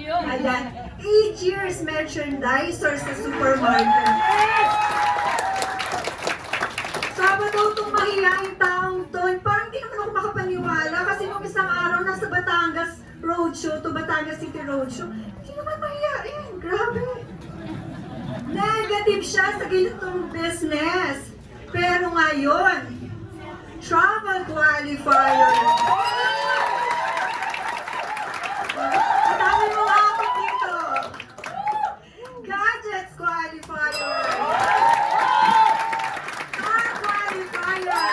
Ayan, 8 years merchandiser sa supermarket. Sabado itong mahihaing taong to, parang hindi naman ako makapaniwala kasi nung isang araw nasa Batangas Roadshow, to Batangas City Roadshow, hindi naman mahihain, grabe. Negative siya sa ganitong business. Pero ngayon, travel qualifier. Ang dami mong ako dito. Gadgets qualifier. Car qualifier.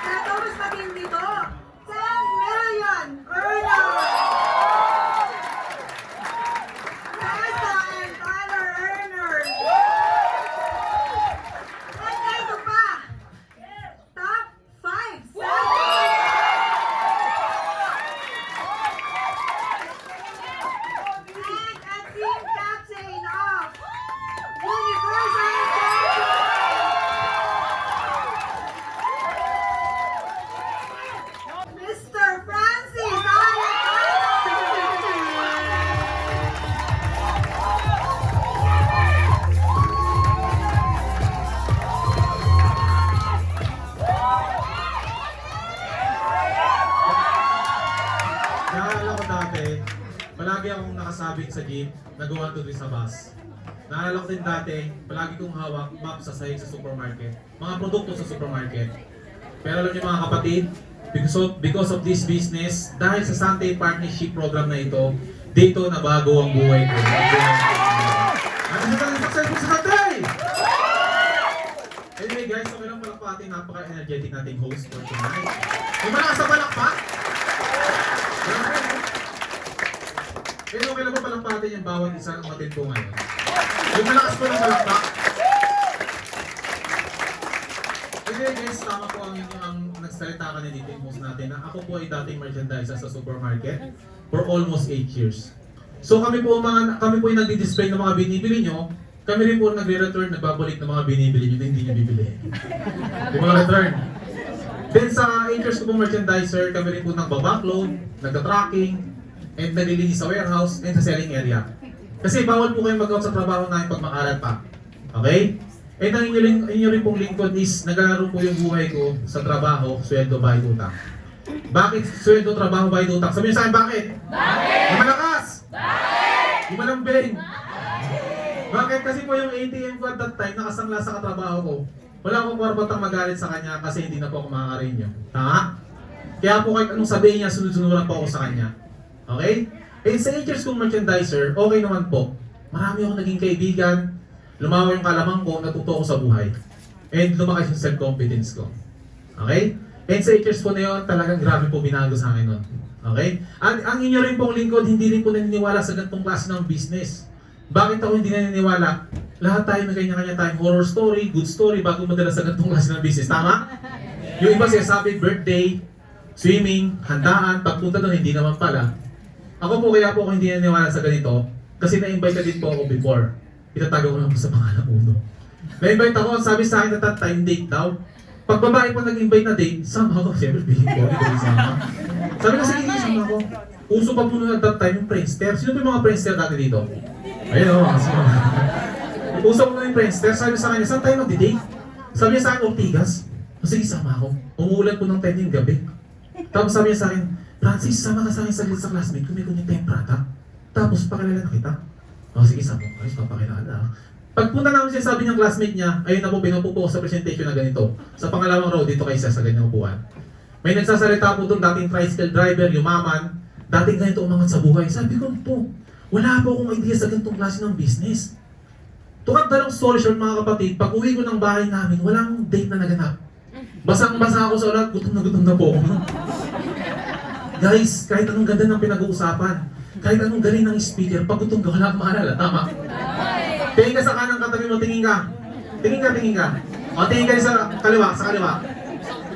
Natapos maging dito, 10 million earner. Pesa and dollar earners. At ito pa, top 5 and a team captain of Universal Champion, Mr. Francis Naalala ko dati, palagi akong nakasabit sa jeep, nagawa to sa bus. Naalala ko din dati, palagi kong hawak map sa sahig sa supermarket, mga produkto sa supermarket. Pero alam niyo mga kapatid, because of this business, dahil sa Sunday Partnership Program na ito, dito nabago ang buhay ko. Ano sa tayo successful sa Sunday? Anyway guys, okay lang palakpatin, napaka-energetic nating host for tonight. May malakas sa palakpak? Pero okay lang ba palakpatin yung bawat isang umatin po ngayon? Yung malakas po ng palakpak? Anyway guys, tama po ang nagsalita ka na dito yung host natin na ako po ay dating merchandiser sa supermarket for almost 8 years. So kami po yung nagdi-display ng mga binibili nyo, kami rin po nagre-return, nagbabalik ng mga binibili nyo na hindi nyo bibili. Yung mga return. Then sa 8 years ko pong merchandiser, kami rin po nagbabackload, nagta-tracking, and naglilinis sa warehouse and sa selling area. Kasi bawal po kayong mag-out sa trabaho namin pag makalat pa. Okay? And ang inyo rin pong lingkod is naglalaro po yung buhay ko sa trabaho, sweldo, bayad, utang. Bakit sweldo, trabaho, bayad, utang? Sabihin sa akin, bakit? Bakit? Yung malakas? Bakit? Yung malambing? Bakit? Kasi po yung ATM ko at that time, nakasangla sa katrabaho ko. Wala akong karapatang magalit sa kanya kasi hindi na po ako makakarinyo. Tama? Kaya po kahit anong sabihin niya, sunod-sunuran po ako sa kanya. Okay? And sa 8 years kong merchandiser, okay naman po. Marami akong naging kaibigan, lumawa yung kalamang ko, natuto ako sa buhay. And lumakas yung self-confidence ko. Okay? And sa 8 years po na yun, talagang grabe po binago sa akin nun. Okay? Ang inyo rin pong lingkod, hindi rin po naniniwala sa ganitong klase ng business. Bakit ako hindi naniniwala? Lahat tayo may kanya-kanya tayong horror story, good story, bago madala sa ganitong klase ng business. Tama? Yung iba sinasabi, birthday, swimming, handaan, pagpunta doon, hindi naman pala. Ako po kaya po ako hindi naniniwala sa ganito, kasi na-invite din po ako before. Itatago ko lang po sa pangalang uno. Na-invite ako, sabi sa akin na that time date daw. Pag babae po nag-invite na date, sama ako, siyempre feeling ko, hindi ko sama. Sabi ko, sige, sama ako. Uso pa po nung at that time yung Friendster. Sino po yung mga Friendster dati dito? Ayun o, kasi uso po na yung Friendster, sabi sa kanya, saan tayo mag-date? Sabi niya sa akin, Ortigas. Sige, sama ako. Umuulan po ng 10 yung gabi. Tapos sabi niya sa akin, Francis, sama ka sa akin saglit sa classmate ko, may kunyang tayong Prata. Tapos pakilala na kita. O sige, sama ko. Ayos, papakilala. Pagpunta namin siya, sabi niyang classmate niya, ayun na po, pinupupo ko sa presentation na ganito. Sa pangalawang row, dito kay Seth, sa ganyang upuan. May nagsasalita po doon, dating tricycle driver, yumaman, dating ganito umangat sa buhay. Sabi ko po, wala po akong idea sa ganitong klase ng business. Tukad na lang story short mga kapatid, pag uwi ko ng bahay namin, walang date na naganap. Basang-basa ako sa ulat, gutom na po ako. Guys, kahit anong ganda ng pinag-uusapan, kahit anong galing ng speaker, pag gutom ka, wala akong maalala. Tama? Tingin ka sa kanang katabi mo, tingin ka. Tingin ka. O, tingin ka sa kaliwa,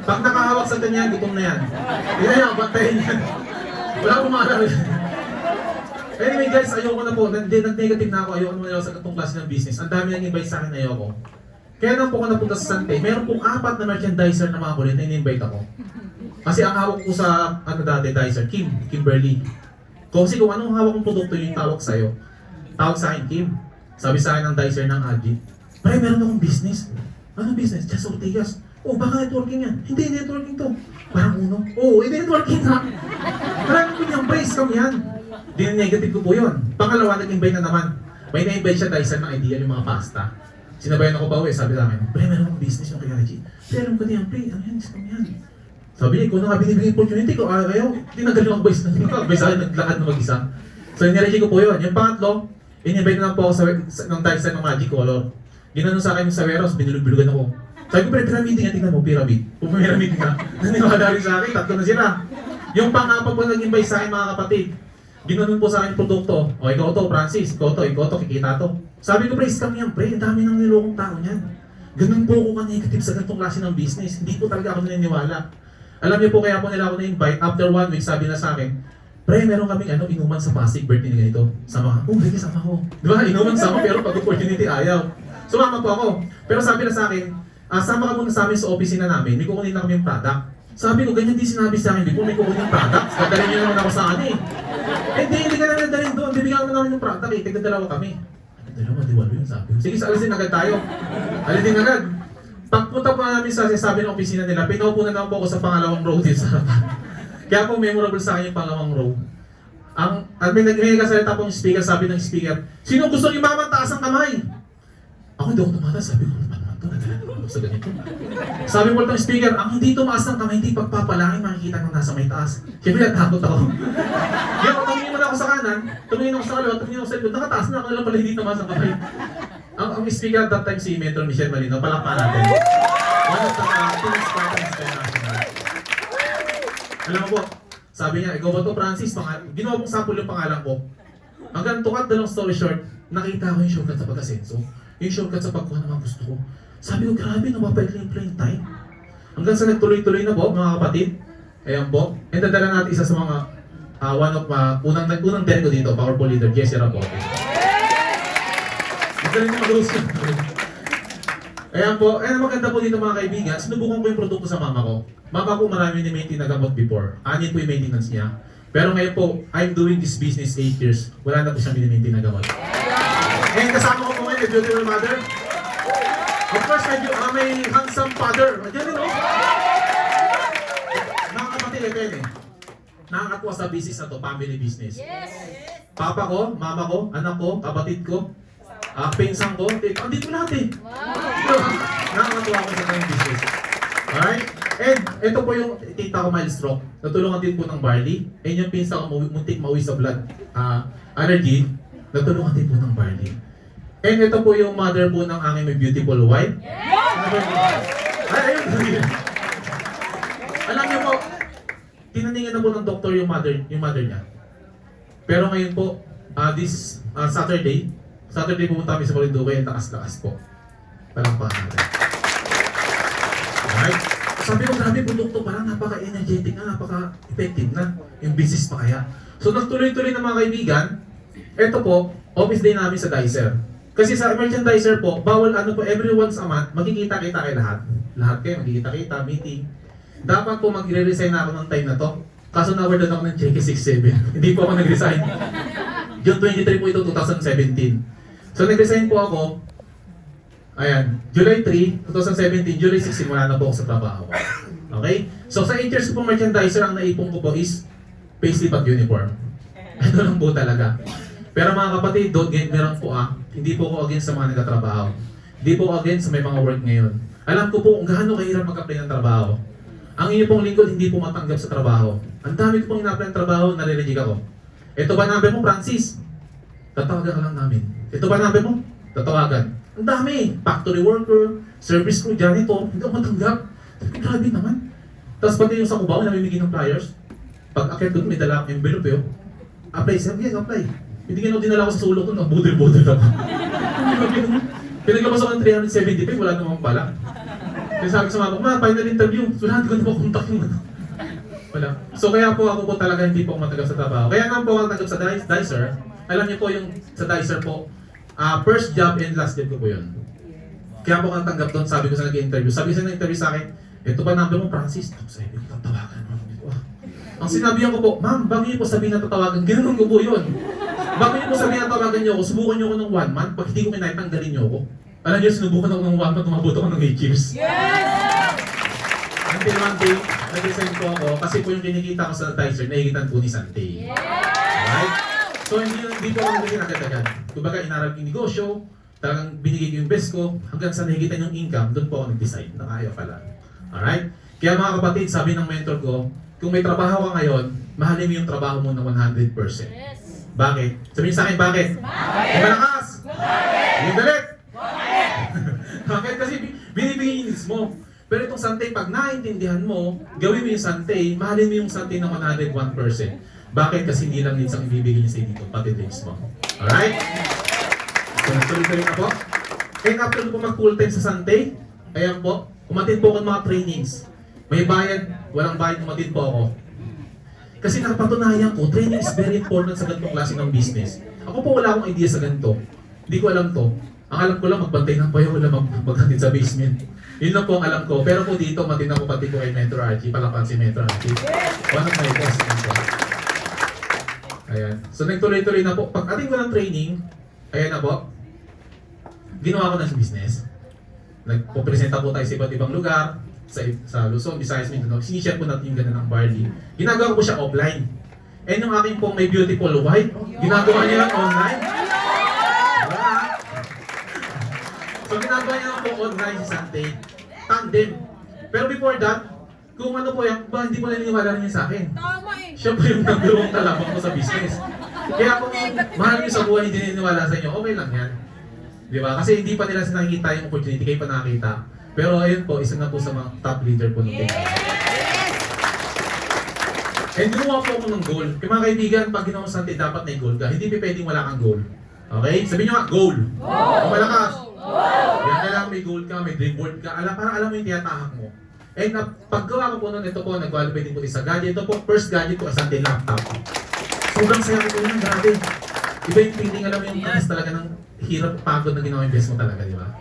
Pag nakahawak sa ganyan, gutom na yan. Tingnan niya, bantayin yan. Wala akong maalala. Anyway guys, ayoko na po. Nag-negative na ako. Ayoko naman ako sa itong klase ng business. Ang dami nang invite sa akin, ayoko. Kaya nang po ako napunta sa Sante, meron pong 4 na merchandiser na mga kulit na in-invite ako. Kasi ang hawak ko sa, dicer, Kimberly. Kasi kung anong hawak kong produkto yung tawag sa'yo, tawag sa akin, Kim. Sabi sa akin ng dicer ng Agi, "Pare, meron akong business." "Anong business?" "Just Ortigas." "Oh, baka networking yan." "Hindi, networking to." "Parang uno." "Oo, hindi networking ha." Maraming ko niyang praise kami yan. Din-negative ko po yun. Pangalawa, nag-invite na naman. May na-invite siya dicer ng idea yung mga pasta. Sinabayan ako pa uwi, sabi sa akin, "Pre, meron akong business yung kay Agi." "Pero alam ko niyan, pre, ano yan, gusto mo yan." Sabi niya, ikaw na nga binibigay opportunity ko, ayaw, tinagal yung advice na nag-advice sa akin, naglakad na mag-isa. So, niready ko po yun. Yung pangatlo, in-invite na lang po ako ng dicer ng Magic Color. Ginanon sa akin yung Saweros, binulog-bilugan ako. Sabi ko, pre, pyramid nga, tingnan mo, pyramid. Kung pyramid nga, naniwala rin sa akin, tatlo na sila. Yung pang-apat po nag-invite sa akin, mga kapatid. Ginanon po sa akin yung produkto. O, ikaw to, Francis, ikaw to, kikita to. Sabi ko, pre, scam yan, pre, ang dami ng nilokong tao niyan. Ganun po ako ka-negative sa ganitong klase ng business. Hindi po talaga ako naniniwala. Alam niyo po kaya po nila ako na-invite, after 1 week, sabi na sa akin, "Pre, meron kaming inuman sa Pasig, birthday na ganito." Sama ka, "Oh, sige, sama ko." Di ba? Inuman sama, pero pag opportunity ayaw. Sumama po ako. Pero sabi na sa akin, "Sama ka muna sa amin sa opisina namin, may kukunin na kami yung product." Sabi ko, ganyan din sinabi sa akin, "Di po may kukunin yung product, dadalhin niyo naman ako sa akin eh." Hindi ka naman dadalhin doon, bibigyan mo namin yung product eh, tigdadalawa kami. "Dalawa, di walo yun," sabi ko. "Sige, alisin agad tayo." Alisin agad. Pagpunta po namin sa sabi ng opisina nila, pinaupo na lang po ako sa pangalawang row din sa harapan. Kaya po memorable sa akin yung pangalawang row. May nagkasalita po yung speaker, sabi ng speaker, "Sino gusto yung mamang taas ang kamay?" Ako hindi ako tumataas, sabi ko, "Ano naman ito? Nadala naman ako sa ganito." Sabi po ng speaker, "Ang hindi tumaas ng kamay, hindi pagpapalangin, makikita ng nasa may taas." Siyempre, natakot ako. Kaya kung tumingin mo na ako sa kanan, tumingin ako sa kaliwa, tumingin ako sa likod, nakataas na ako lang pala hindi tumaas ang kamay. Ang speaker at that time si Metro Michelle Malino, palakpan natin. One of the Philippines Spartans International. Alam mo po, sabi niya, "Ikaw ba to, Francis?" Ginawa pong sample yung pangalan ko. Hanggang to cut the long story short, nakita ko yung shortcut sa pag-asenso. Yung shortcut sa pagkuha ng mga gusto ko. Sabi ko, grabe, napapaikli yung plain time. Hanggang sa nagtuloy-tuloy na po, mga kapatid. Ayan po. And dadala natin isa sa mga one of unang dere ko dito, powerful leader, Jesse Rapote. Magaling mo mag-host yun. Ayan po, maganda po dito mga kaibigan, sinubukan ko yung produkto sa mama ko. Mama ko marami ni-maintain na gamot before. Anin po yung maintenance niya. Pero ngayon po, I'm doing this business 8 years. Wala na po siyang mini-maintain na gamot. And kasama ko po ngayon, yung beautiful mother. Of course, may handsome father. Diyan din, no? Mga kapatid, ito yun eh. Nakakatuwa sa business na to, family business. Papa ko, mama ko, anak ko, kapatid ko, pinsan ko, andito lahat eh. Nakakatuwa ko sa kanyang business. Alright? And ito po yung tita ko mild stroke. Natulungan din po ng barley. And yung pinsan ko muntik mauwi sa blood allergy. Natulungan din po ng barley. And ito po yung mother po ng aking may beautiful wife. Ayun. Alam niyo po, tinaningan na po ng doktor yung mother niya. Pero ngayon po, this Saturday pumunta kami sa Marinduque, takas-takas po. Palampakan natin. Alright? Sabi ko, grabe produkto, parang napaka-energetic na, napaka-effective na. Yung business pa kaya. So nagtuloy-tuloy na mga kaibigan, ito po, office day namin sa Dicer. Kasi sa merchandiser po, bawal every once a month, magkikita-kita kayo lahat. Lahat kayo, magkikita-kita, meeting. Dapat po magre-resign na ako ng time na to. Kaso na-awarded ako ng cheque 6-7. Hindi po ako nag-resign. June 23 po ito, 2017. So nag-resign po ako, ayan, July 3, 2017, July 6, simula na po ako sa trabaho. Okay? So sa 8 years po merchandiser, ang naipon ko po is payslip at uniform. Ito lang po talaga. Pero mga kapatid, don't get me wrong po hindi po ako against sa mga nagtatrabaho. Hindi po ako against sa may mga work ngayon. Alam ko po kung gaano kahirap mag-apply ng trabaho. Ang inyo pong lingkod hindi po matanggap sa trabaho. Ang dami ko pong ina-apply ng trabaho, nare-reject ako. Ito ba number mo, Francis? Tatawagan ka lang namin. Ito ba number mo? Tatawagan. Ang dami. Factory worker, service crew, janitor. Hindi ako matanggap. Grabe naman. Tapos pati yung sa Cubao, namimigay ng flyers. Pag akit doon, may dala akong envelope yun. Apply, sabi, yes, apply. Hindi nga dinala ko sa sulok doon, budel-budel ako. Pinaglabas ako ng 375, wala namang pala. Kaya sabi ko sa mga ko, final interview. So lahat ko na po contact yung ano. Wala. So kaya po ako po talaga hindi po matanggap sa trabaho. Kaya nga po ako natanggap sa Dicer. Alam niyo po yung sa Dicer po, first job and last job ko po yun. Kaya po ako natanggap doon, sabi ko sa nag-interview. Sabi ko sa nag-interview sa akin, ito ba number mo, Francis? Sabi ko, tatawagan mo. Ang sinabihan ko po, ma'am, bago niyo po sabihin na tatawagan, ganoon ko po yun. Bago niyo po sabihin na tawagan niyo ako, subukan niyo ako ng 1 month, pag hindi ko kinaya, tanggalin niyo ako. Alam niyo, sinubukan ako ng 1 month, umabot ako ng 8 years. Yes! Until one day, nag-resign po ako, kasi po yung kinikita ko sa advertiser, nahigitan po ni Sante. Right? So hindi po ako nagiging agad-agad. Kumbaga, inaral yung negosyo, talagang binigay ko yung best ko, hanggang sa nahigitan yung income, doon po ako nag-decide na kaya pala. Alright? Kaya mga kapatid, sabi ng mentor ko, kung may trabaho ka ngayon, mahalin mo yung trabaho mo ng 100%. Yes! Bakit? Sabihin sa akin, bakit? Yung malakas! Yung galit! Bakit? Kasi binibigay yung needs mo. Pero itong Sante, pag naintindihan mo, gawin mo yung Sante, mahalin mo yung Sante ng 101%. Bakit? Kasi hindi lang needs ang ibibigay niya sa dito, pati dreams mo. Alright? So, nagtuloy-tuloy na po. And after ko mag-full time sa Sante, ayan po, umatid po ako ng mga trainings. May bayad, walang bayad, umatid po ako. Kasi napatunayan ko, training is very important sa ganitong klase ng business. Ako po wala akong idea sa ganito. Hindi ko alam to. Ang alam ko lang, magbantay ng bayo, wala maghatid sa basement. Yun lang po ang alam ko. Pero po dito, matin ako pati ko kay Mentor Archie. Palapan si Mentor Archie. One of my best mentors. Ayan. So nagtuloy-tuloy na po. Pag ating ko ng training, ayan na po. Ginawa ko na sa business. Nagpo-presenta po tayo sa iba't ibang lugar. Sa Luzon, Visayas, Mindanao. Sinishare po natin yung ganda ng barley. Ginagawa ko po siya offline. And yung aking pong may beautiful wife, ginagawa niya lang online. Wala. So ginagawa niya lang po online si Sante. Tandem. Pero before that, kung ano po yan, hindi po naniniwala niya sa akin. Tama eh! Siya po yung nagulong talabang ko sa business. Kaya kung mahal niyo sa buhay, hindi naniniwala sa inyo, okay lang yan. Di ba? Kasi hindi pa nila nakikita yung opportunity, kayo pa nakakita. Pero ayun po, isa na po sa mga top leader po ng team. And ginawa po ako ng goal. Kaya mga kaibigan, pag ginawa sa atin, dapat may goal ka. Hindi pa pwedeng wala kang goal. Okay? Sabihin nyo nga, goal. Kung malakas. Yan kailangan may goal ka, may dream board ka. Para alam mo yung tiyatahak mo. And paggawa ko po nun, ito po, nag-qualify din po sa gadget. Ito po, first gadget ko, isang laptop. Sobrang saya ko po yun, grabe. Iba yung feeling, alam mo yung taas talaga ng hirap, pagod na ginawa yung best mo talaga, di ba?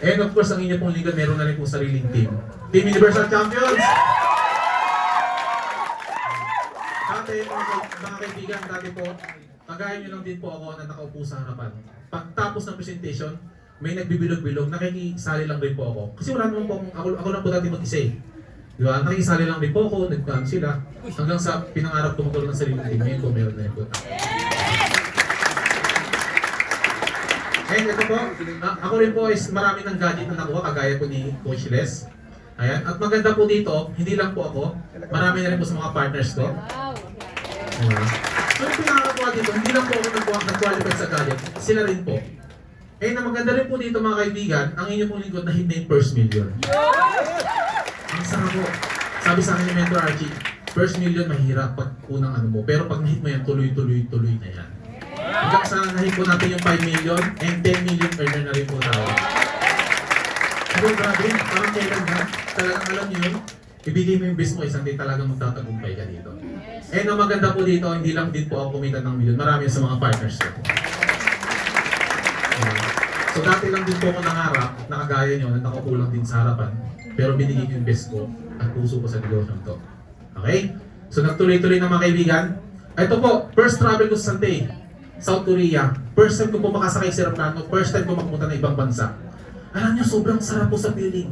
And of course, ang inyo pong liga, meron na rin po sariling team. Team Universal Champions! Dati, mga kaibigan, dati po, kagaya nyo lang din po ako na nakaupo sa harapan. Pagtapos ng presentation, may nagbibilog-bilog, nakikisali lang rin po ako. Kasi wala naman po ako lang po dati mag-isa eh. Di ba? Nakikisali lang rin po ako, nagkaan sila. Hanggang sa pinangarap ko magkaroon ng sariling team, ngayon po meron na rin po. And ito po, ako rin po is marami ng gadget na nakuha, kagaya po ni Coach Les. Ayan. At maganda po dito, hindi lang po ako, marami na rin po sa mga partners ko. Wow! Ayan. So yung pinakakuha dito, hindi lang po ako nag-qualify sa gadget, sila rin po. And ang maganda rin po dito mga kaibigan, ang inyong pong lingkod na hit na yung first million. Ang sarap po. Sabi sa akin ni Mentor Archie, first million mahirap pag unang ano mo, pero pag na-hit mo yan, tuloy-tuloy na yan. Hanggang sa nahit po natin yung 5 million and 10 million earner na rin po tayo. Pero grabe, parang kailan na, talagang alam nyo yun, ibigay mo yung best mo, isang day talagang magtatagumpay ka dito. And ang maganda po dito, hindi lang din po ako kumita ng million, marami sa mga partners ko. So dati lang din po ako nangarap, nakagaya nyo, na nakaupo lang din sa harapan, pero binigay ko yung best ko at puso ko sa negosyo to. Okay? So nagtuloy-tuloy na mga kaibigan. Ito po, first travel ko sa Sante, South Korea. First time ko po makasakay sa aeroplano, first time ko makapunta ng ibang bansa. Alam niyo, sobrang sarap po sa feeling.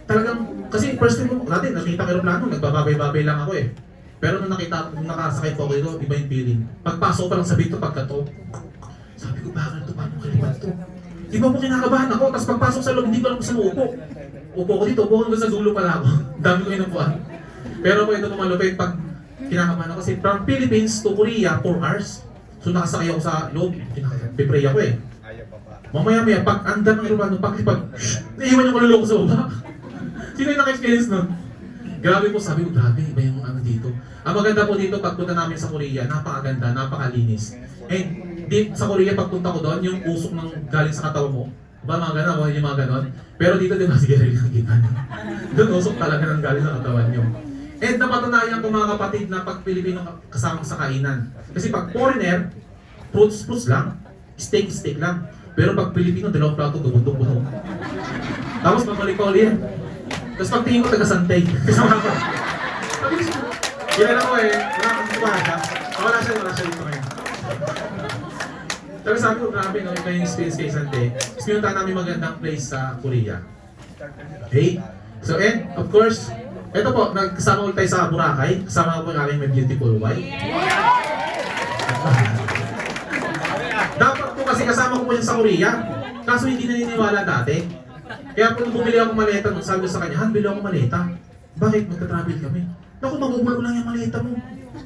Talagang, kasi first time ko, natin, nakita ko aeroplano, nagbababay-babay lang ako eh. Pero nung nakasakay po ako dito, iba yung feeling. Pagpasok pa lang sa bito, pagkato, sabi ko, bakit ito, paano kalipat ito? Di ba po kinakabahan ako, tapos pagpasok sa loob, hindi ko alam kung saan uupo. Upo ko dito, upo ko sa dulo pala ako. Dami ko inupuan. Pero po ito po malupit, pag kinakabahan ako, kasi from Philippines to Korea, 4 hours. So nakasakay ako sa loob, pipray ako eh. Mamaya-maya, pag andan ng aeroplano, naiiwan yung kaluloko sa baba. Sino yung naka-experience nun? Grabe po, sabi ko, grabe, iba yung ano dito. Ang maganda po dito, pagpunta namin sa Korea, napakaganda, napakalinis. And sa Korea, pagpunta ko doon, yung usok ng galing sa katawan mo, ba mga gano'n, yung mga gano'n. Pero dito, di ba, sige rin ang kita nyo. Doon usok talaga ng galing sa katawan nyo. And napatunayan ko mga kapatid na pag Pilipino kasama sa kainan. Kasi pag foreigner, fruits lang, steak lang. Pero pag Pilipino, dalawang plato, gumundong-gundong. Tapos pabalik pa ulit yan. Tapos pag tingin ko taga-Santay. Kasama ko. Kilala ko eh, wala siya. Wala siya dito ngayon. Pero sabi ko, grabe, no, iba yung experience kay Sante. Tapos pinunta namin magandang place sa Korea. Okay? So, and of course, ito po, nagkasama ulit tayo sa Boracay. Kasama ko po yung aking may beautiful wife. Dapat po kasi kasama ko po siya sa Korea. Kaso hindi naniniwala dati. Kaya po nung bumili ako maleta, nung sabi ko sa kanya, Han, bili ako maleta. Bakit? Magta-travel kami. Naku, mabubulok lang yung maleta mo.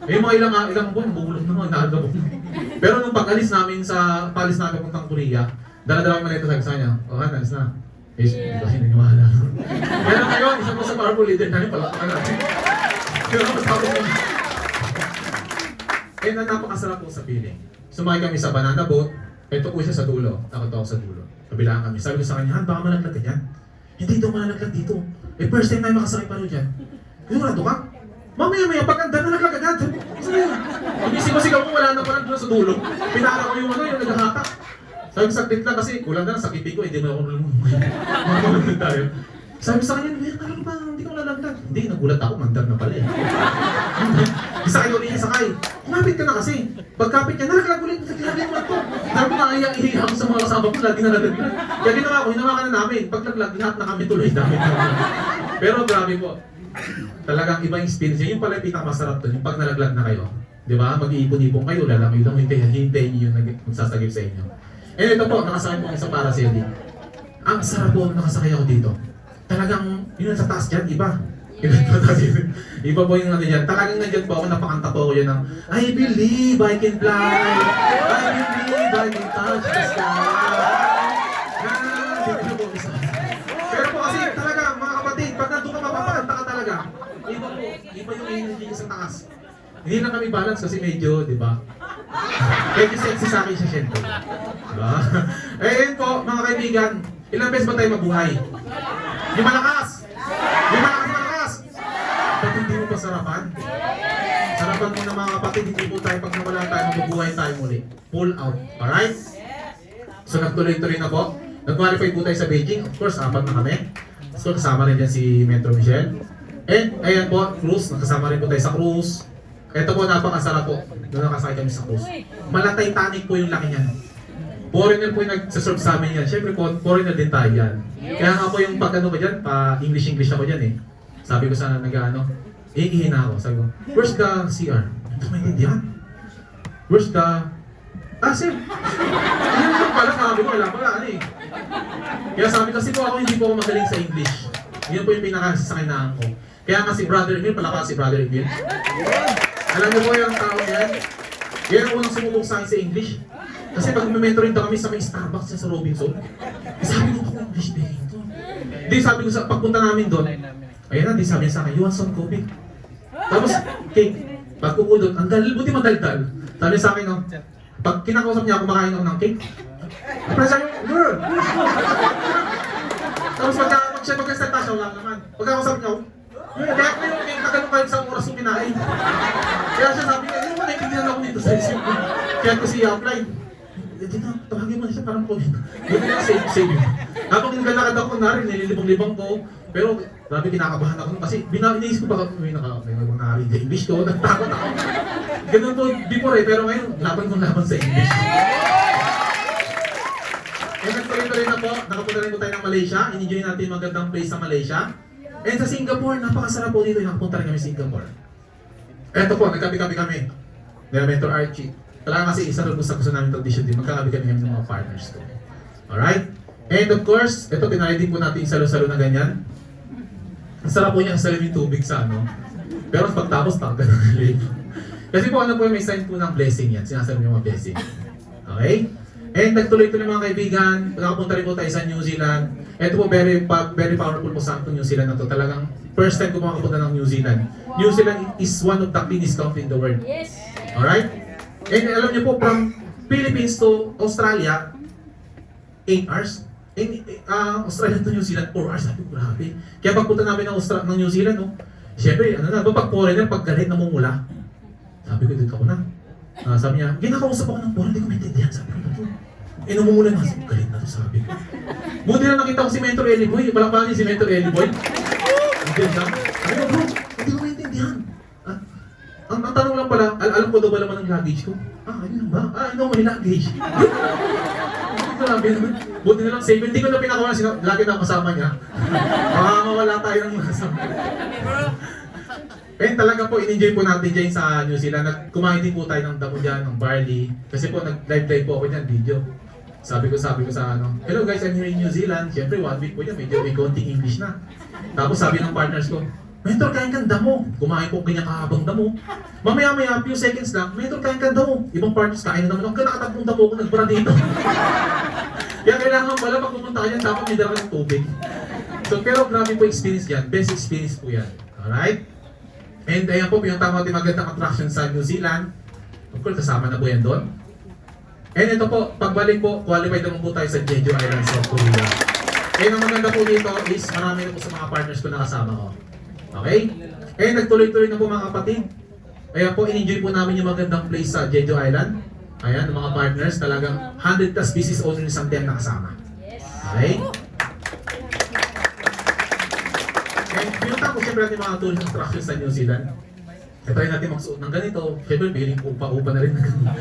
Eh, mga ilang buwan, mabubulok na mga nagabo. Pero nung pag-alis namin sa, palis namin puntang Korea, dala-dala yung maleta sa kanya. O, Han, alis na. Eh, hindi kasi naniniwala. Pero ngayon, isa po sa powerful leader namin, palakpakan natin. Pero matapos mo. Eh, napakasarap po sa feeling. Sumakay kami sa banana boat. Ito po siya sa dulo. Takot ako sa dulo. Kabilaan kami. Sabi ko sa kanya, Han, baka malaglag ka dyan. Hindi daw malalaglag dito. Eh, first time tayo makasakay pa rin dyan. Sigurado ka? Mamaya-maya, pagkanda nalaglag agad. Saan yun? Sigaw ko, wala na pala doon sa dulo. Pinala ko yung naghahatak. Sabi ko, saglit lang kasi kulang na lang sa kipi ko, hindi mo ako nalulungin tayo. Sabi sa kanya, talaga ba, hindi ko lalaglag. Hindi, nagulat ako, mandar na pala eh. Isa kayo ulit sakay. Kumapit ka na kasi. Pagkapit ka, nalaglag ulit, naglaglag mo ito. Sabi ko, naiyak ako sa mga kasama ko, lagi nalaglag. Kaya ginawa ka na namin. Paglaglag, lahat na kami tuloy namin. Pero grabe po. Talagang ibang experience. Yung pala yung pinakamasarap doon, yung pag nalaglag na kayo. Di ba? Mag-iipon-ipon kayo, lalamay lang, hintayin nyo yung magsasagip sa inyo. Eh ito po, nakasakay po isang parasailing. Ang sarap po nakasakay ako dito. Talagang, yun sa taas dyan, iba. Iba po yung ano dyan. Talagang nandiyan po ako, napakanta po ako yan ng I believe I can fly. I believe I can touch the sky. Dito po isa. Pero po kasi talaga, mga kapatid, pag nandun ka mapapakanta ka talaga. Iba yung energy sa taas. Hindi na kami balance kasi medyo, di ba? Medyo sexy sa akin siya, syempre. Diba? Eh, yun po, mga kaibigan, ilang beses ba tayo mabuhay? Yung malakas! Yung malakas! Ba't hindi mo pa sarapan? Sarapan mo na mga kapatid, hindi po tayo pag nawala tayo, mabubuhay tayo muli. Pull out. Alright? So, nagtuloy-tuloy na po. Nag-qualify po tayo sa Beijing. Of course, 4 na kami. So, kasama rin dyan si Metro Michelle. And, ayan po, cruise. Nakasama rin po tayo sa cruise. Ito po, napakasarap po. Doon nakasakay kami sa cruise. Malatay-tanic po yung laki niyan. Foreigner po yung nagsaserve sa amin yan. Siyempre po, foreigner din tayo yan. Kaya nga po yung pag ano ba dyan, pa-English ako dyan eh. Sabi ko sa nag-ano, iihin na ako. Sabi ko, where's the CR? Hindi ko maintindihan. Where's the... sir. Yun lang pala, sabi ko, wala pala, ano eh. Kaya sabi kasi po ako, hindi po ako magaling sa English. Yun po yung pinakasasakinaan ko. Kaya nga si Brother Emil, pala si Brother Emil. Alam niyo po yung tao yan? Yan ang unang sumubok sa akin sa English. Kasi pag mentoring daw kami sa may Starbucks sa Robinson, sabi ko ako English ba ito? Di sabi ko sa pagpunta namin doon, ayun na, di sabi niya sa akin, you want some coffee? Tapos, cake. Pag kukulot, ang dalil, buti madaldal. Sabi niya sa akin, no, pag kinakausap niya ako, kumakain ako ng cake. Tapos sabi niya, girl! Tapos pagka siya magkasalita siya, wala naman. Pagkakausap niya, kaya ako yung cake na ganun kahit isang oras yung kinain. Kaya siya sabi niya, ano ba naiintindihan ako dito sa isip ko? Kaya ko siya apply. Dito, tawagin mo na siya parang COVID. Buti na save. Habang naglalakad ako, nililibang-libang ko. Pero grabe kinakabahan ako kasi iniisip ko baka may nakarinig na English ko, nagtakot ako. Ganun po before eh, pero ngayon laban sa English. And nagtuloy-tuloy na po, nakapunta rin po tayo ng Malaysia. In-enjoy natin yung magandang place sa Malaysia. And sa Singapore, napakasarap po dito. Nakapunta rin kami sa Singapore. Eto po, nagkabi-kabi kami. Nila Mentor Archie. Talaga kasi isa rin po sa gusto namin tradition din. Magkakabi kami ng mga partners ko. Alright? And of course, ito pinaredy po natin yung salo-salo na ganyan. Ang sarap po niya salim yung tubig sa ano. Pero pagtapos, tanggal ng relief. Kasi po ano po may sign po ng blessing yan. Sinasabi yung mga blessing. Okay? And nagtuloy-tuloy mga kaibigan. Nakapunta rin po tayo sa New Zealand. Ito po very powerful po sa itong New Zealand na to. Talagang first time ko makapunta ng New Zealand. New Zealand is one of the cleanest country in the world. Yes. Alright? And alam niyo po, from Philippines to Australia, 8 hours. And Australia to New Zealand, 4 hours. Sabi ko, grabe. Kaya pagpunta namin ng New Zealand, no, syempre, pag foreigner, pag galit, namumula. Sabi ko, dito ako na. Sabi niya, ginakausap ako ng foreigner, hindi ko maintindihan. Sabi ko, ito. Namumula na. Sabi ko, galit na to, sabi ko. Buti na nakita ko si Mentor Eli Boy. Palakpakan niya si Mentor Eli Boy. Hindi siya. Sabi ko, bro, hindi ko maintindihan. alam ko daw ba naman ang luggage ko? Ayun ba? Ano may luggage? Grabe naman. Buti na lang, safe. Hindi ko na pinakawalan, lagi na kasama niya. Baka mawala tayo ng kasama. And talaga po, in-enjoy po natin dyan sa New Zealand. Kumain din po tayo ng damo dyan, ng barley. Kasi po, nag-live po ako dyan, video. Sabi ko sa ano, hello guys, I'm here in New Zealand. Siyempre, 1 week po dyan, medyo may konting English na. Tapos sabi ng partners ko, Mentor, kain kang damo. Kumain po ganyan kahabang damo. Mamaya-maya, few seconds lang, Mentor, kain kang damo. Ibang partners, kain na naman. Ang nakatatlong damo ko, nagbara dito. Kaya kailangan pala, pag pumunta ka dyan, dapat may dala ka ng tubig. So, pero grabe po experience yan. Best experience po yan. Alright? And ayan po, yung tama natin magandang attraction sa New Zealand. Of course, kasama na po yan doon. And ito po, pagbalik po, qualified naman po tayo sa Jeju Island, South Korea. And ang maganda po dito is marami na po sa mga partners ko na kasama ko. Okay? And nagtuloy-tuloy na po mga kapatid. Ayan po, in-enjoy po namin yung magandang place sa Jeju Island. Ayan, mga partners, talagang 100 plus business owners ang na kasama. Okay? And pinunta ko siyempre natin mga tourist attractions sa New Zealand. Try natin magsuot ng ganito. Siyempre, piling upa-upa na rin na ganito.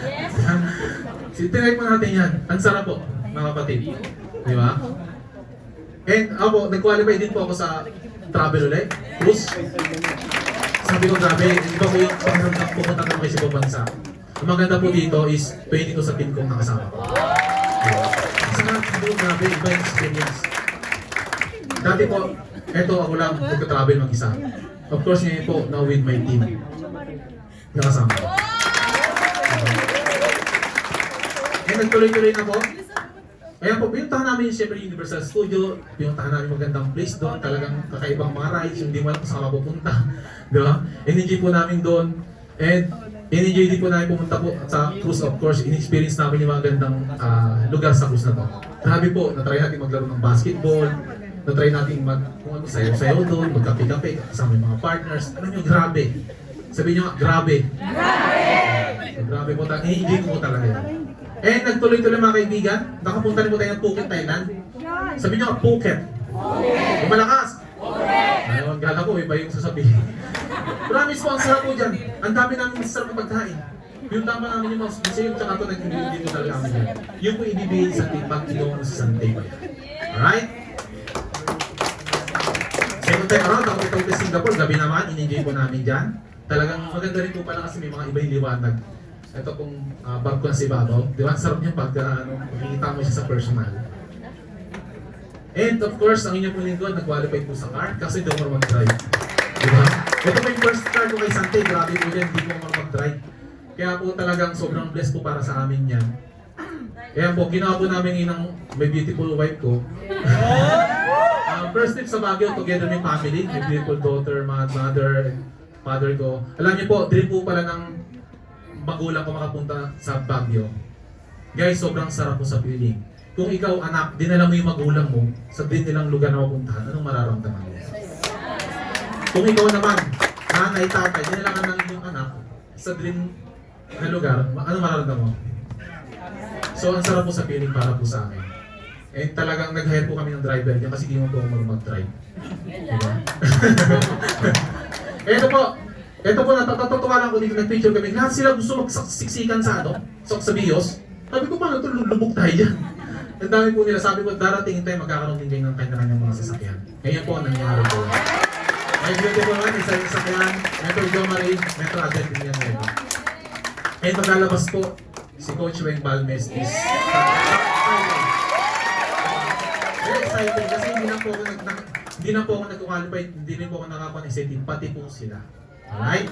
Tinry po natin yan. Ang sarap po, mga kapatid. Di ba? And ako, nag-qualify din po ako sa travel ulit. Cruise. Sabi ko, grabe, hindi ba po yung pagkakamtak pupunta naman kayo sa ibang bansa. Ang maganda po dito is 22 sa team kong nakasama ko. Saka, sabi ko, grabe, iba yung experience. Dati po, eto ako lang magka-travel mag-isa. Of course, ngayon po, now with my team. Nakasama ko. And nagtuloy-tuloy na po. Ayan po, pinuntahan namin siyempre Universal Studio, pinuntahan namin magandang place doon, talagang kakaibang mga rides, hindi mo alam kung saan ka pupunta. Di ba? In-enjoy po namin doon. And in-enjoy din po namin pumunta po sa cruise, of course, in-experience namin yung mga gandang lugar sa cruise na to. Grabe po, na-try natin maglaro ng basketball, na-try natin kung ano, sayaw-sayaw doon, magkape-kape, kasama yung mga partners. Alam nyo, grabe. Sabihin nyo nga, grabe. Grabe po, i-enjoy ko po talaga yun. And nagtuloy-tuloy mga kaibigan, nakapunta rin po tayo ng Phuket, Thailand. Sabihin nyo nga, Phuket. Yung malakas. Ayun, gala ko, iba yung sasabihin. Promise po, ang sarap po dyan. Ang dami namin masarap na pagkain. Yung tama namin yung mas yung tsaka ito nag-ibigay po talaga kami yan. Yung po ibibigay sa tipag ilong sa Sante ba yan. Alright? Second time around, ako ito sa Singapore, gabi naman, in-enjoy po namin dyan. Talagang maganda rin po pala kasi may mga iba yung liwanag. Ito pong barko na si Babaw. Di ba? Sarap niya pag makikita mo siya sa personal. And of course, ang inyong lingkod, nag-qualify po sa car kasi di ako mag-drive. Di ba? Ito po yung first car ko kay Sante. Grabe po yan, hindi ko mag-drive. Kaya po talagang sobrang blessed po para sa amin yan. Kaya po, ginawa po namin ng may beautiful wife ko. First trip sa Baguio together with family, my beautiful daughter, mother, father ko. Alam niyo po, dream po pala ng magulang ko makapunta sa Baguio. Guys, sobrang sarap po sa feeling. Kung ikaw anak, dinala mo yung magulang mo sa din nilang lugar na mapuntahan, anong mararamdaman mo? Kung ikaw naman, nanay, tatay, dinala ka ng inyong anak sa dream na lugar, anong mararamdaman mo? So, ang sarap po sa feeling para po sa amin. And talagang nag-hire po kami ng driver niya kasi di mo po ako mag-drive. Diba? Ito po, natatutuwa lang ko dito, nag-picture kami. Lahat sila gusto magsiksikan sa sa bios. Sabi ko, paano ito, lubog tayo dyan. Ang dami po nila, sabi ko, darating tayo, magkakaroon din kayo ng kanya-kanyang mga sasakyan. Ngayon po, ang nangyari po. May beautiful one, isa yung sasakyan, Metro Jo Marie, Metro Agent din yan ngayon. And maglalabas po, si Coach Weng Balmes is very excited kasi hindi na po ako nag-qualify, hindi rin po ako nakakuha ng incentive, pati po sila. Alright?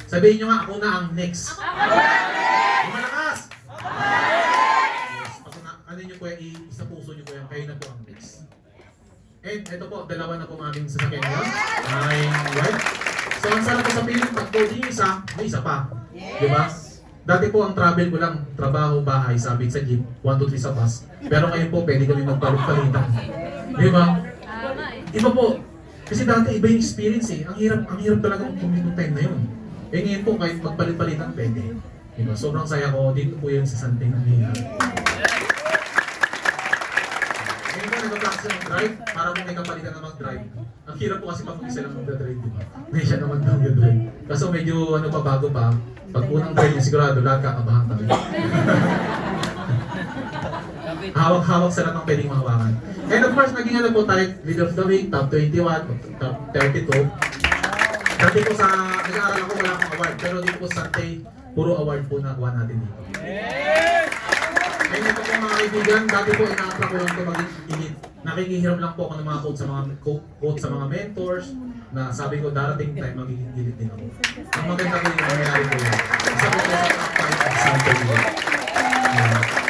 Sabihin nyo nga, ako na ang next. Yung malakas! Yes, ano nyo po yung isa puso nyo po yung kayo na po ang next. And ito po, dalawa na po aming sasakyan ngayon. Right? So ang sarap po sa piling, pag coding yung isa, may isa pa. Diba? Dati po ang travel ko lang, trabaho, bahay, sabit sa jeep, 1, 2, 3 sa bus. Pero ngayon po, pwede kami magpalit-palitan. Diba? Iba po. Kasi dati iba yung experience eh. Ang hirap talaga mag-commute ng time na yun. Eh ngayon po, kahit magpalit-palitan, pwede. Diba? Sobrang saya ko. Dito po yun sa Sante na nangyayari. Ngayon po, nag-practice siya mag-drive para kung may kapalitan na mag-drive. Ang hirap po kasi pag isa lang mag-drive, di ba? May siya naman daw mag-drive. Kaso medyo ano pa, bago pa. Pag unang drive niya, sigurado lahat kakabahan kami. Hawak-hawak sa lahat ng pwedeng mahawakan. And of course, naging ano po tayo, Leader of the Week, top 21, top 32. Dati po sa, nag-aaral ako, wala akong award. Pero dito po sa Sante, puro award po nakuha natin dito. Ngayon ito po mga kaibigan, dati po ina-attract ko lang ito maging elite. Nakikihiram lang po ako ng mga quote sa mga mentors na sabi ko darating time magiging elite din ako. Ang maganda po yung nangyayari ko yan. Isa po sa top 5 of Sante dito.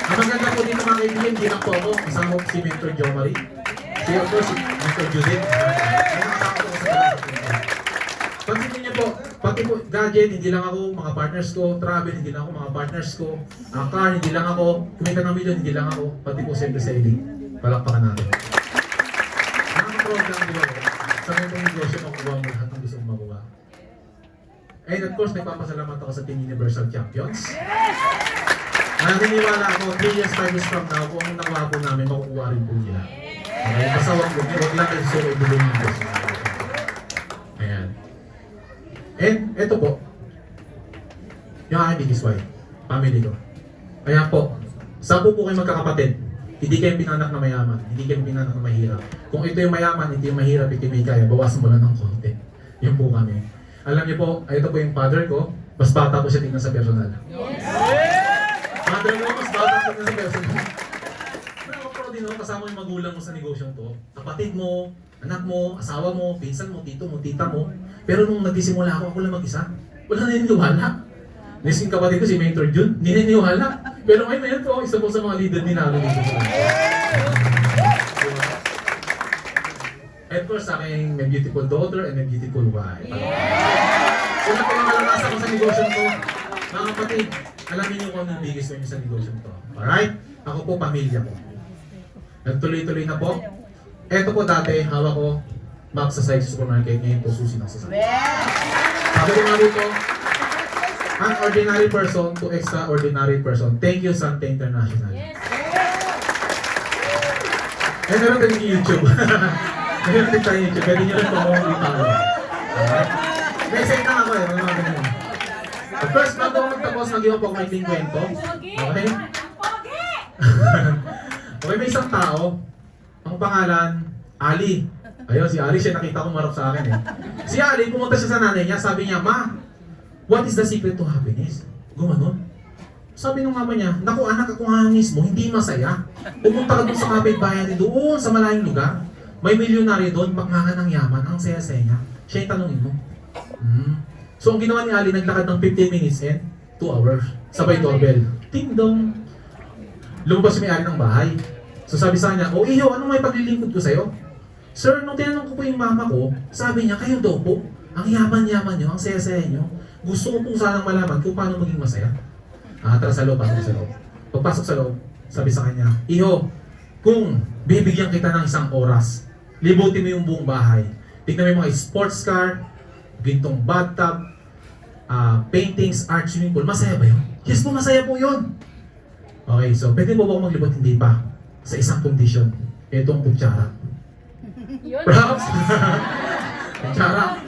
Ang maganda po dito mga kaibigan, hindi lang po ako, kasama ko si Mentor Jo Marie. Si of course, si Mentor Judith. Ay nakasama ko sa talaga. Pansinin niyo po, pati po gadget, hindi lang ako, mga partners ko, travel, hindi lang ako, mga partners ko, car, hindi lang ako, kumita ng milyon, hindi lang ako, pati po siyempre sa elite. Palakpakan natin. Nakaka-proud lang di ba ko? Sa ganitong negosyo, makuha mo lahat ng gusto mong makuha. And of course, nagpapasalamat ako sa Team Universal Champions. Naniniwala ako, 3 years, 5 years from now, kung ang nakuha po namin, makukuha rin po nila. Okay, basta wag lang kayo solo ibulong yung gusto. Ayan. And ito po, yung aking biggest wife, family ko. Ayan po, 10 po kayo magkakapatid. Hindi kayo pinanak na mayaman, hindi kayo pinanak na mahirap. Kung ito yung mayaman, hindi yung mahirap, ito yung may kaya, bawasan mo lang ng konti. Yun po kami. Alam niyo po, ito po yung father ko, mas bata po siya tingnan sa personal. Father mo, mas bata po tingnan sa personal. Nakaka-proud din ako, kasama yung magulang mo sa negosyong to. Kapatid mo, anak mo, asawa mo, pinsan mo, tito mo, tita mo. Pero nung nagsisimula ako lang mag-isa, wala na naniniwala. Nesing kapatid ko si Mentor Jun, hindi naniniwala. Pero ngayon po, isa po sa mga leader ni Nalo dito sa and of course, sa aking may beautiful daughter and may beautiful wife. Una po ang kalakasan ko sa negosyong to, mga kapatid, alamin niyo kung ano yung biggest win sa negosyong to. Alright? Ako po, pamilya ko. Nagtuloy-tuloy na po. Eto po dati, hawak ko, map sa side supermarket, ngayon po susi ng sasakit. Sabi ko nga dito, an ordinary person to extraordinary person. Thank you, Sante International. Eh, meron din yung YouTube. Meron din tayo YouTube. Pwede nyo rin po akong ipalo. Alright? May send na ako eh. But first, bago ako magtapos, mag-iwan po ako may kwento. Okay? Okay, may isang tao. Ang pangalan, Ali. Ayun, si Ali, siya nakita ko marap sa akin eh. Si Ali, pumunta siya sa nanay niya, sabi niya, Ma, what is the secret to happiness? Gumanon. Sabi nung mama niya, naku anak, ako nga mismo, hindi masaya. Pumunta ka doon sa kapitbahay natin doon sa malayong lugar. May milyonaryo doon, bakmangan ng yaman, ang saya-saya niya. Siya yung tanongin mo. So ang ginawa ni Ali, naglakad ng 15 minutes and 2 hours. Sabay doorbell. Ting dong. Lumabas si may-ari ng bahay. So sabi sa kanya, oh iyo, anong may paglilingkod ko sa'yo? Sir, nung tinanong ko po yung mama ko, sabi niya, kayo daw po, ang yaman-yaman niyo, ang saya-saya niyo. Gusto ko pong sanang malaman kung paano maging masaya. Tara sa loob, pasok sa loob. Pagpasok sa loob, sabi sa kanya, Iho, kung bibigyan kita ng 1 oras, libutin mo yung buong bahay. Tignan mo yung mga sports car, gintong bathtub, paintings, art, swimming pool. Masaya ba yun? Yes po, masaya po yun. Okay, so pwede po ba akong maglibot? Hindi pa. Sa isang condition. Itong kutsara. Perhaps? Kutsara.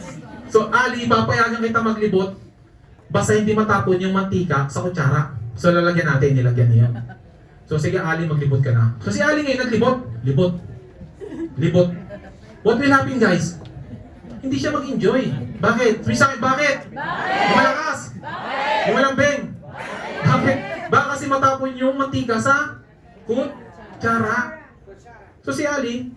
So, Ali, papayagan kita maglibot. Basta hindi matapon yung mantika sa kutsara. So, lalagyan natin, nilagyan niya. So, sige Ali, maglibot ka na. So, si Ali ngayon naglibot. Libot. Libot. What will happen, guys? Hindi siya mag-enjoy. Bakit? Free sa akin, bakit? Bakit? Malakas? Bakit? Malambing? Bakit? Baka kasi matapon yung mantika sa kutsara. So, si Ali,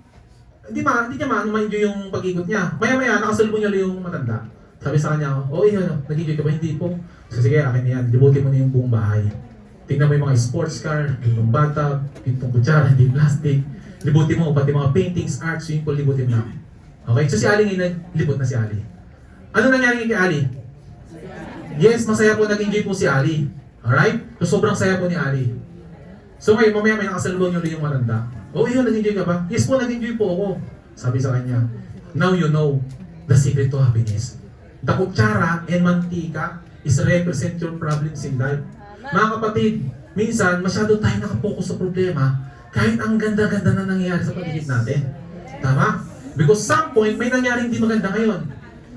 hindi niya ma-enjoy yung pag-ikot niya. Maya-maya, nakasalubong niya yung matanda. Sabi sa kanya, oh, nag-enjoy ka ba? Hindi po. So sige, akin na yan. Libutin mo na yung buong bahay. Tingnan mo yung mga sports car, yung bathtub, yung kutsara, hindi plastic. Libutin mo, pati mga paintings, art, swimming pool, libutin mo na. Okay, so si Ali ngayon, libot na si Ali. Ano nangyari kay Ali? Yes, masaya po, nag-enjoy po si Ali. Alright? So sobrang saya po ni Ali. So ngayon, mamaya may nakasalubong yung matanda. Oh, nag-enjoy ka ba? Yes po, nag-enjoy po ako. Sabi sa kanya, now you know the secret to happiness. The kutsara and mantika is represent your problems in life. Mga kapatid, minsan masyado tayo nakapokus sa problema, kahit ang ganda-ganda na nangyayari sa paligid natin. Tama? Because some point, may nangyaring hindi maganda ngayon.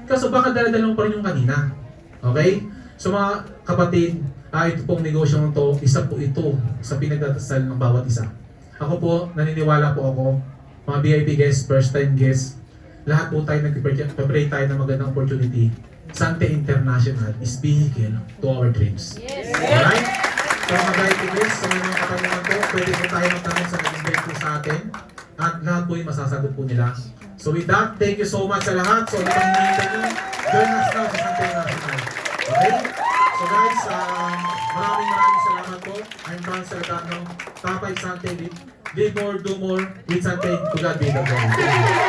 Kaso baka dala-dala mo pa rin yung kanina. Okay? So mga kapatid, ito pong negosyo to, isa po ito sa pinagdadasal ng bawat isa. Ako po, naniniwala po ako, mga VIP guests, first time guests, lahat po tayo nag-pray tayo ng magandang opportunity. Sante International is vehicle to our dreams. Yes. Alright? So mga VIP guests, sa mga katanungan po, pwede po tayo magtanong sa nag-invite po sa atin. At lahat po yung masasagot po nila. So with that, thank you so much sa lahat. So ito yung join us now sa Sante International. Okay? So guys, maraming salamat po. I'm Franz Salgado, Tapay Sante, live more, do more with Sante. To God be the glory.